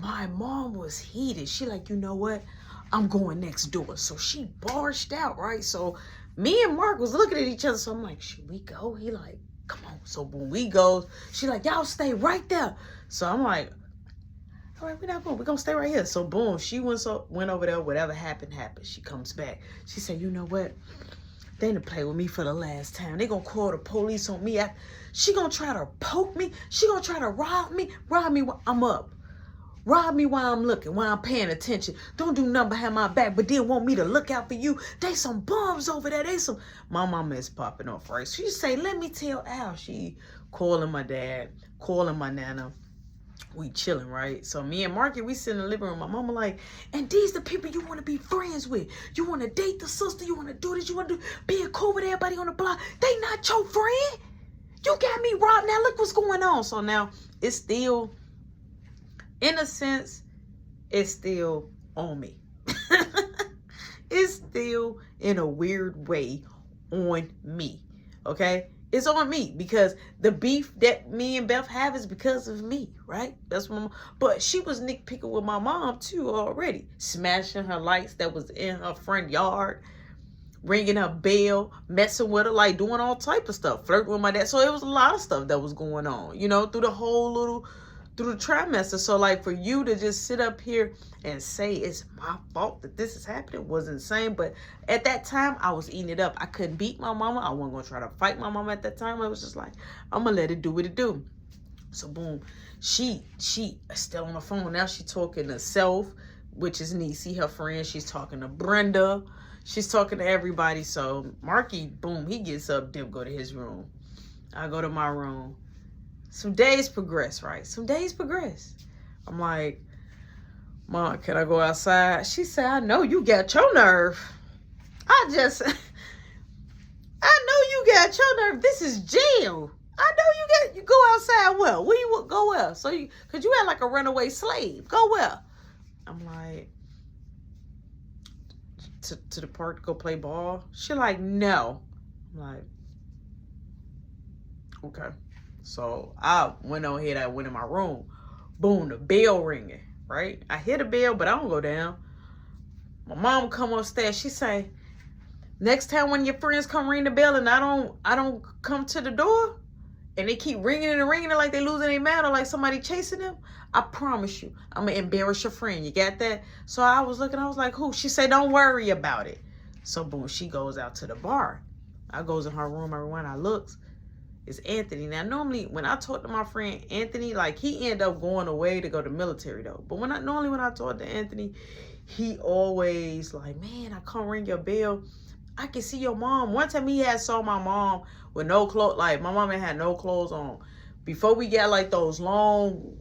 my mom was heated. She like, you know what? I'm going next door. So she barged out, right? So me and Mark was looking at each other. So I'm like, should we go? He like, come on. So when we go, she like, y'all stay right there. So I'm like, all right, we're not going. We're going to stay right here. So boom, she went over there. Whatever happened, happened. She comes back. She said, you know what? They didn't play with me for the last time. They gonna call the police on me. She gonna try to poke me. She gonna try to rob me while I'm up. Rob me while I'm looking, while I'm paying attention. Don't do nothing behind my back, but then want me to look out for you. They some bums over there. My mama is popping off, right? She say, let me tell Al. She calling my dad, calling my nana. We chilling, right? So me and Marky, we sit in the living room. My mama like, and these the people you want to be friends with. You want to date the sister. You want to do this. You want to be cool with everybody on the block. They not your friend. You got me robbed. Now look what's going on. So now it's still, in a sense, it's still on me. It's still, in a weird way, on me. Okay? It's on me because the beef that me and Beth have is because of me, right? That's what but she was nitpicking with my mom too already. Smashing her lights that was in her front yard, ringing her bell, messing with her, like doing all type of stuff, flirting with my dad. So it was a lot of stuff that was going on, you know, through the trimester. So like for you to just sit up here and say it's my fault that this is happening was insane. But at that time I was eating it up. I couldn't beat my mama. I wasn't gonna try to fight my mama at that time. I was just like, I'm gonna let it do what it do. So boom, she still on the phone. Now she talking to Self, which is Niecy, her friend. She's talking to Brenda. She's talking to everybody. So Marky, boom, he gets up, dip, go to his room. I go to my room. Some days progress, right? Some days progress. I'm like, Mom, can I go outside? She said, I know you got your nerve. I know you got your nerve. This is jail. I know you go outside well. Where you go well? So cause you had like a runaway slave. Go well. I'm like, to the park to go play ball. She like, no. I'm like, okay. So I went on here. I went in my room. Boom, the bell ringing, right? I hear the bell, but I don't go down. My mom come upstairs. She say, next time when your friends come ring the bell and I don't come to the door and they keep ringing it and ringing it like they losing their mind or like somebody chasing them, I promise you, I'm going to embarrass your friend. You got that? So I was looking. I was like, who? She said, don't worry about it. So boom, she goes out to the bar. I goes in her room. Everyone I looks. It's Anthony. Now, normally when I talk to my friend Anthony, like he ended up going away to go to military though. But when I talk to Anthony, he always like, man, I come ring your bell. I can see your mom. One time he had saw my mom with no clothes. Like my mom had no clothes on. Before we got like those long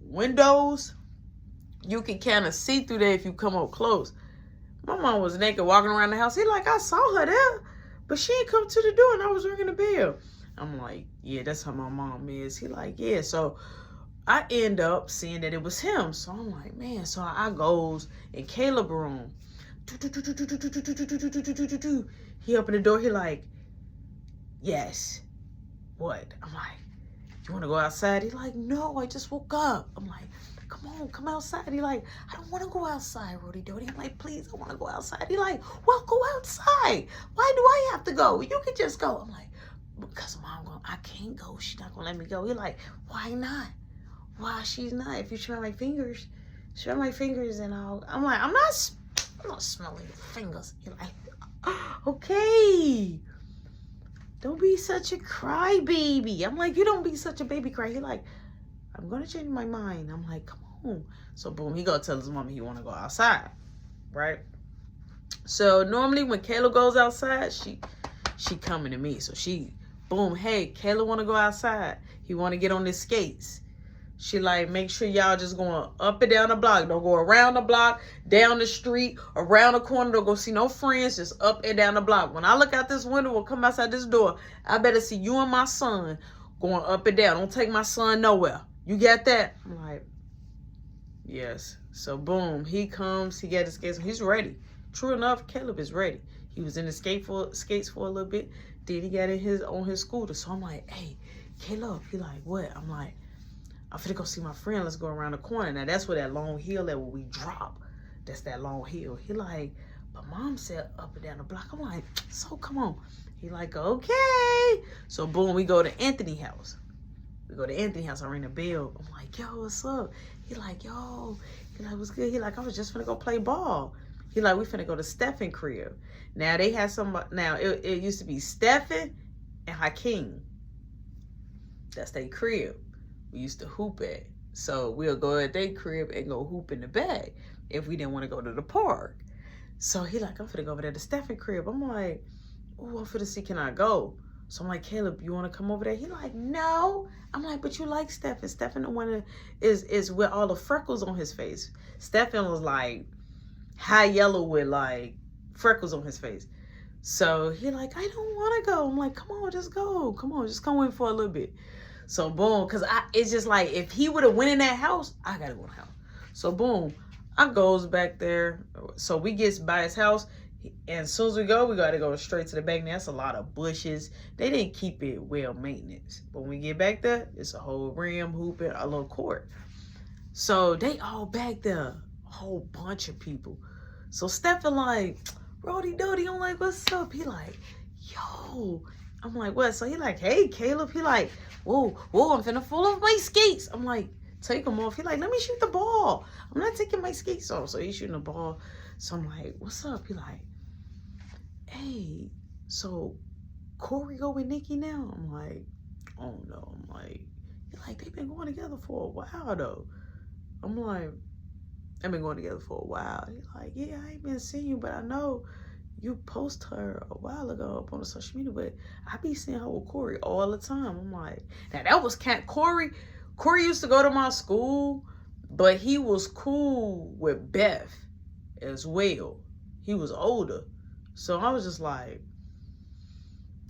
windows, you can kind of see through there if you come up close. My mom was naked walking around the house. He like, I saw her there, but she ain't come to the door and I was ringing the bell. I'm like, yeah, that's how my mom is. He like, yeah. So I end up seeing that it was him. So I'm like, man. So I goes in Caleb's room. He opened the door. He like, yes. What? I'm like, you want to go outside? He like, no, I just woke up. I'm like, come on, come outside. He like, I don't want to go outside, Rody Doty. I'm like, please, I want to go outside. He like, well, go outside. Why do I have to go? You can just go. I'm like, because Mom, I can't go. She's not going to let me go. He like, why not? Why she's not? If you smell my fingers and I'm like, I'm not smelling your fingers. You're like, okay. Don't be such a crybaby. I'm like, you don't be such a baby cry. He like, I'm going to change my mind. I'm like, come on. So boom, he go tell his mom he want to go outside, right? So normally when Kayla goes outside, she coming to me. So she, boom, hey, Kayla want to go outside. He want to get on his skates. She like, make sure y'all just going up and down the block. Don't go around the block, down the street, around the corner. Don't go see no friends, just up and down the block. When I look out this window or come outside this door, I better see you and my son going up and down. Don't take my son nowhere. You got that? I'm like, yes. So boom, he comes, he got his skates, he's ready. True enough, Caleb is ready. He was in the skates for a little bit. Then he got on his scooter. So I'm like, hey, Caleb. He like, what? I'm like, I'm finna go see my friend. Let's go around the corner. Now, that's where that long hill at where we drop. That's that long hill. He like, but mom said up and down the block. I'm like, so come on. He like, okay. So boom, we go to Anthony's house. We go to Anthony's house. I ring the bell. I'm like, yo, what's up? He like, yo. He like, what's good? He like, I was just finna go play ball. He like, we finna go to Stephen crib. Now they had some. Now it used to be Stephen and Hakeem. That's their crib. We used to hoop at. So we'll go at their crib and go hoop in the bag if we didn't want to go to the park. So he like, I'm finna go over there to Stephen crib. I'm like, oh, I'm finna see, can I go? So I'm like, Caleb, you want to come over there? He like, no. I'm like, but you like Stephen. Stephen the one is with all the freckles on his face. Stephen was like high yellow with like freckles on his face. So he like, I don't want to go. I'm like, come on, just go. Come on, just come in for a little bit. So boom, because it's just like, if he would have went in that house, I got to go in the house. So boom, I goes back there. So we gets by his house. And as soon as we got to go straight to the back. Now, that's a lot of bushes. They didn't keep it well maintenance. But when we get back there, it's a whole rim, hooping, a little court. So they all back there. A whole bunch of people. So Stephen like, Brody Doody, I'm like, what's up? He like, yo. I'm like, what? So he like, hey, Caleb. He like, whoa, I'm finna fall off my skates. I'm like, take them off. He like, let me shoot the ball. I'm not taking my skates off. So he's shooting the ball. So I'm like, what's up? He like, hey, so Corey go with Nikki now? I'm like, oh no. I'm like, they've been going together for a while though. I'm like, they've been going together for a while. He's like, yeah, I ain't been seeing you, but I know you post her a while ago up on the social media, but I be seeing her with Corey all the time. I'm like, now that was Corey used to go to my school, but he was cool with Beth as well. He was older. So I was just like,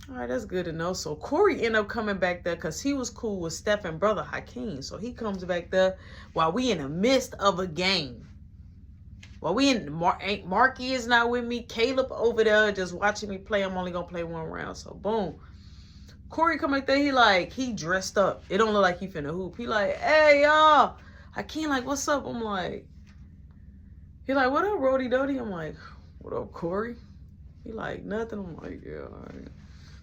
all right, that's good to know. So Corey ended up coming back there because he was cool with Stephen's brother, Hakeem. So he comes back there while we in the midst of a game. While we in, Marky is not with me. Caleb over there just watching me play. I'm only going to play one round. So boom. Corey come back there. He dressed up. It don't look like he finna hoop. He like, hey, y'all. Hakeem like, what's up? I'm like, he like, what up, Rody Doty? I'm like, what up, Corey? He like, nothing. I'm like, yeah, all right.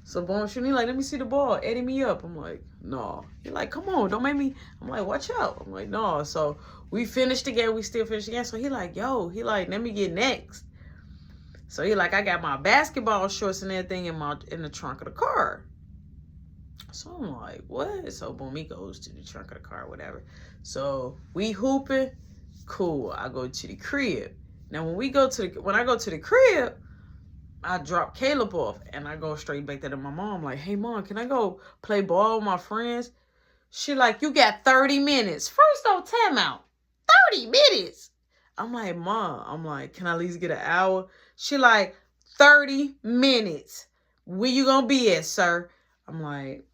So boom, he like, let me see the ball. Eddie me up. I'm like, no. He like, come on, don't make me. I'm like, watch out. I'm like, no. So we finished the game. We still finished the game. So he like, yo, he like, let me get next. So he like, I got my basketball shorts and everything in the trunk of the car. So I'm like, what? So boom, he goes to the trunk of the car, whatever. So we hooping. Cool. I go to the crib. Now when I go to the crib, I drop Caleb off and I go straight back there to my mom. Like, hey mom, can I go play ball with my friends? She like, you got 30 minutes. First off, time out. 30 minutes. I'm like, mom, I'm like, can I at least get an hour? She like, 30 minutes. Where you gonna be at, sir? I'm like,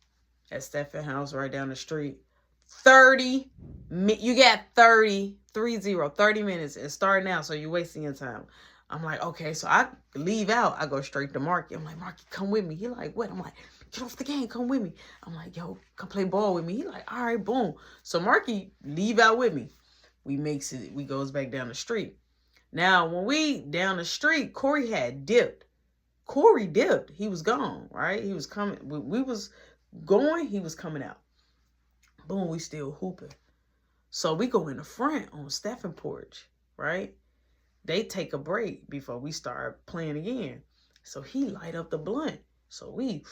at Stephen's house right down the street. 30 minutes and start now, so you're wasting your time. I'm like, okay, so I leave out. I go straight to Marky. I'm like, Marky, come with me. He like, what? I'm like, get off the game, come with me. I'm like, yo, come play ball with me. He like, all right, boom. So Marky leave out with me. We goes back down the street. Now, when we down the street, Corey had dipped. Corey dipped. He was gone, right? He was coming. We was going. He was coming out. Boom, we still hooping. So we go in the front on Stephen porch, right? They take a break before we start playing again. So he light up the blunt. So we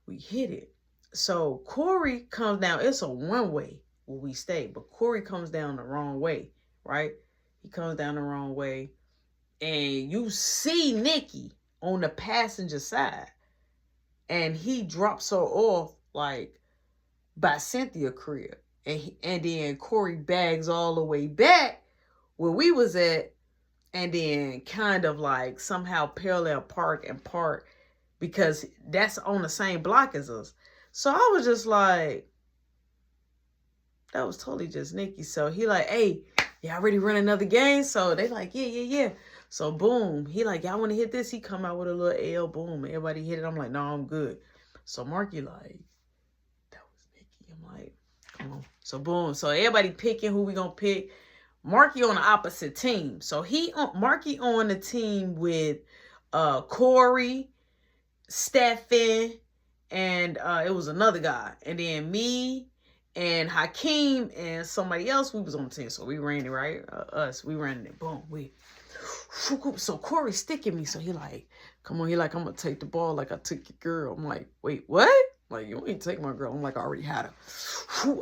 hit it. So Corey comes down. It's a one-way where we stay. But Corey comes down the wrong way, right? He comes down the wrong way. And you see Nikki on the passenger side. And he drops her off like by Cynthia crib. And then Corey bags all the way back where we was at, and then kind of like somehow parallel park because that's on the same block as us. So I was just like, that was totally just Nikki. So he like, hey, y'all ready to run another game? So they like, yeah. So boom, he like, y'all want to hit this? He come out with a little L, boom. Everybody hit it. I'm like, no, I'm good. So Marky like, that was Nikki. I'm like, Come on. So boom. So everybody picking who we gonna pick. Marky on the opposite team. So Marky on the team with Corey, Stephen, and it was another guy. And then me and Hakeem and somebody else, we was on the team. So we ran it, right? We ran it. Boom. So Corey sticking me. So he like, come on. He like, I'm going to take the ball like I took your girl. I'm like, wait, what? Like, you ain't take my girl. I'm like, I already had her.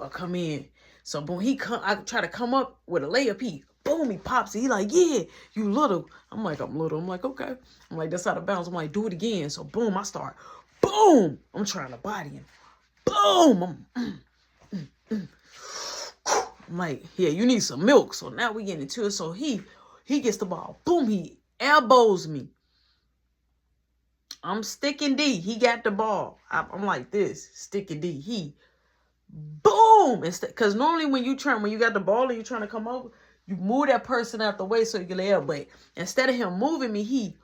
I come in. So boom, I try to come up with a layup. Boom, he pops it. He like, yeah, you little. I'm like, I'm little. I'm like, okay. I'm like, that's out of bounds. I'm like, do it again. So boom, I start. Boom. I'm trying to body him. Boom. I'm like, yeah, you need some milk. So now we get into it. So he gets the ball. Boom, he elbows me. I'm sticking D. He got the ball. I'm like this, sticking D. He, boom. Because normally when you got the ball and you're trying to come over, you move that person out the way so you can lay up. But instead of him moving me, he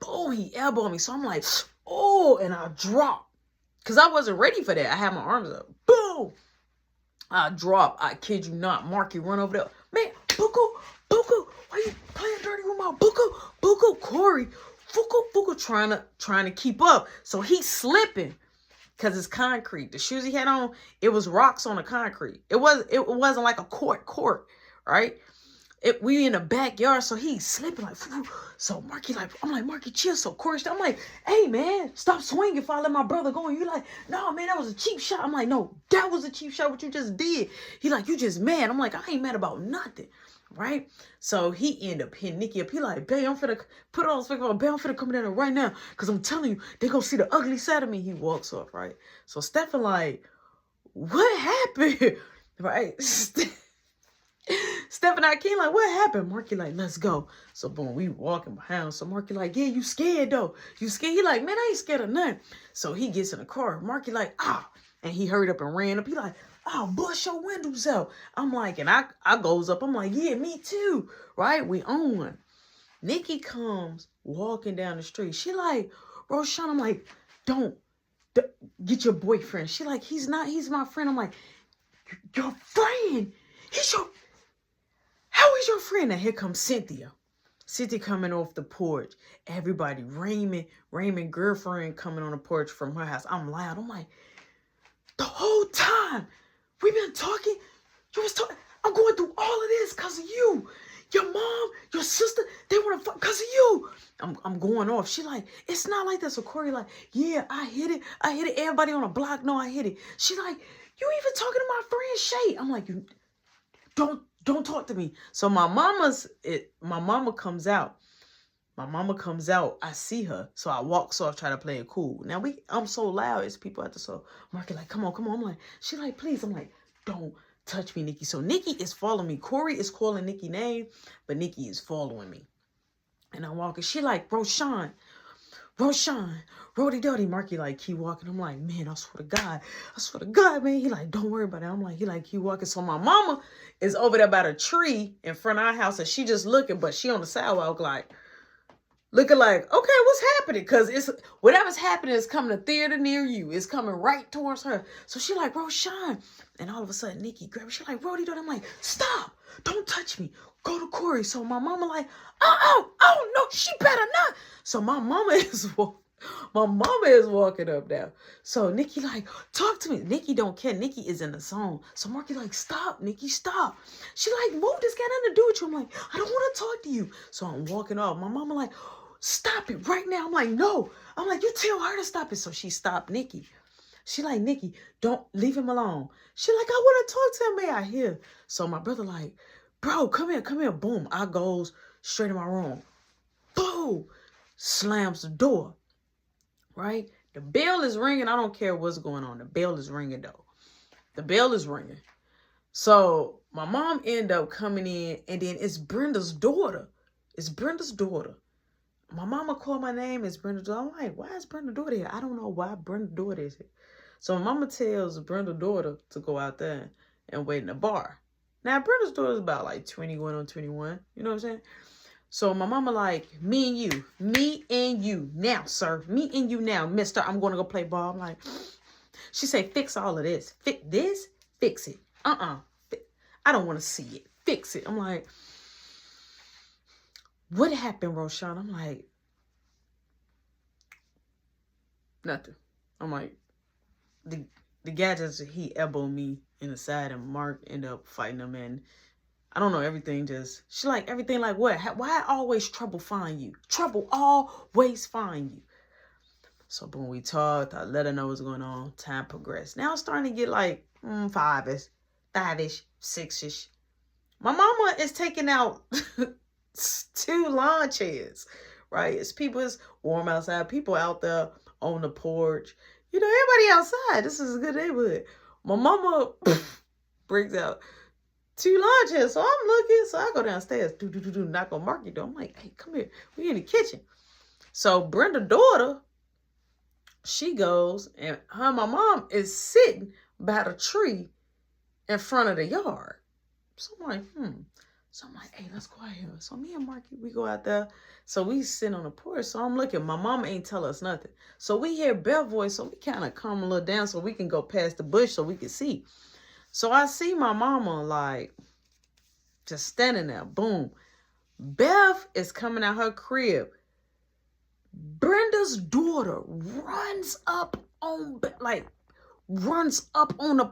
elbowed me. So I'm like, oh, and I drop. Because I wasn't ready for that. I had my arms up. Boom. I drop. I kid you not. Marky run over there. Man, Buku, why you playing dirty with my Buku, Corey, Fuku, trying to keep up. So he's slipping because it's concrete. The shoes he had on, it was rocks on the concrete. It wasn't like a court, right? We in the backyard, so he's slipping like. So Marky like, I'm like, Marky, chill. So Corey, I'm like, hey man, stop swinging if I let my brother go. And you like, no man, that was a cheap shot. I'm like, no, that was a cheap shot. What you just did? He like, you just mad. I'm like, I ain't mad about nothing, right? So he end up hitting Nikki up. He like, babe, I'm finna put it on speakerphone. Babe, I'm finna come down there right now, cause I'm telling you, they gonna see the ugly side of me. He walks off, right? So Stephen like, what happened, right? Stephen I came like, what happened? Marky like, let's go. So boom, we walking behind. So Marky like, yeah, you scared though. You scared? He like, man, I ain't scared of nothing. So he gets in the car. Marky like, and he hurried up and ran up. He like, bust your windows out. I'm like, and I goes up. I'm like, yeah, me too. Right? We on. Nikki comes walking down the street. She like, Roshan, I'm like, don't get your boyfriend. She like, he's my friend. I'm like, your friend? How is your friend? And here comes Cynthia. Cynthia coming off the porch. Everybody, Raymond girlfriend coming on the porch from her house. I'm loud. I'm like, the whole time we've been talking, you was talking. I'm going through all of this because of you. Your mom, your sister, they want to fuck because of you. I'm going off. She like, it's not like that. So Corey like, yeah, I hit it. Everybody on the block know I hit it. She like, you even talking to my friend Shay. I'm like, you don't talk to me. So my mama comes out. I see her. So I walk off, try to play it cool. Now I'm so loud. It's people at the store. Marky like, come on. I'm like, she like, please. I'm like, don't touch me, Nikki. So Nikki is following me. Corey is calling Nikki's name, but Nikki is following me. And I'm walking. She like, Roshan, Rody Doddy. Marky like, keep walking. I'm like, man, I swear to God, man. He like, don't worry about it. He like, keep walking. So my mama is over there by the tree in front of our house, and she just looking, but she on the sidewalk like, looking like, okay, what's happening? Because whatever's happening is coming to theater near you. It's coming right towards her. So she like, Roshan. And all of a sudden, Nikki grabbed her. She like, Rody Doddy. I'm like, stop. Don't touch me. Go to Corey. So my mama like, oh, no, she better not. So my mama is walking up now. So Nikki like, talk to me. Nikki don't care. Nikki is in the zone. So Marky like, stop, Nikki, stop. She like, move, this got nothing to do with you. I'm like, I don't want to talk to you. So I'm walking off. My mama like, stop it right now. I'm like, no. I'm like, you tell her to stop it. So she stopped Nikki. She like, Nikki, don't leave him alone. She like, I want to talk to him. May I hear? So my brother like, bro, come here. Boom. I goes straight in my room. Boom. Slams the door. Right? The bell is ringing. I don't care what's going on. The bell is ringing though. The bell is ringing. So my mom ended up coming in, and then it's Brenda's daughter. My mama called my name. It's Brenda's daughter. I'm like, why is Brenda's daughter here? I don't know why Brenda's daughter is here. So my mama tells Brenda's daughter to go out there and wait in the bar. Now, Brenda's daughter is about like 20 going on 21. You know what I'm saying? So my mama like, me and you now, sir. Me and you now, mister. I'm going to go play ball. I'm like, she say, fix all of this. Fix this? Fix it. I don't want to see it. Fix it. I'm like, what happened, Roshan? I'm like, nothing. I'm like, the guy he elbowed me in the side, and Mark ended up fighting him, and I don't know, everything just, she like, everything like what? Why always trouble find you? Trouble always find you. So when we talked, I let her know what's going on. Time progressed. Now it's starting to get like 5-ish, 6-ish. My mama is taking out 2 lawn chairs, right? It's warm outside. People out there on the porch. You know, everybody outside. This is a good neighborhood. My mama brings out 2 lawn chairs. So I'm looking. So I go downstairs. Knock on Marky's door. I'm like, hey, come here. We in the kitchen. So Brenda's daughter, she goes, and my mom is sitting by the tree in front of the yard. So I'm like, So I'm like, hey, let's go out here. So me and Marky, we go out there. So we sit on the porch. So I'm looking. My mom ain't tell us nothing. So we hear Beth's voice. So we kind of come a little down so we can go past the bush so we can see. So I see my mama like just standing there. Boom. Beth is coming out her crib. Brenda's daughter runs up on the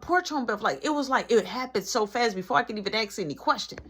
porch on Beth. Like, it was like it happened so fast before I could even ask any question.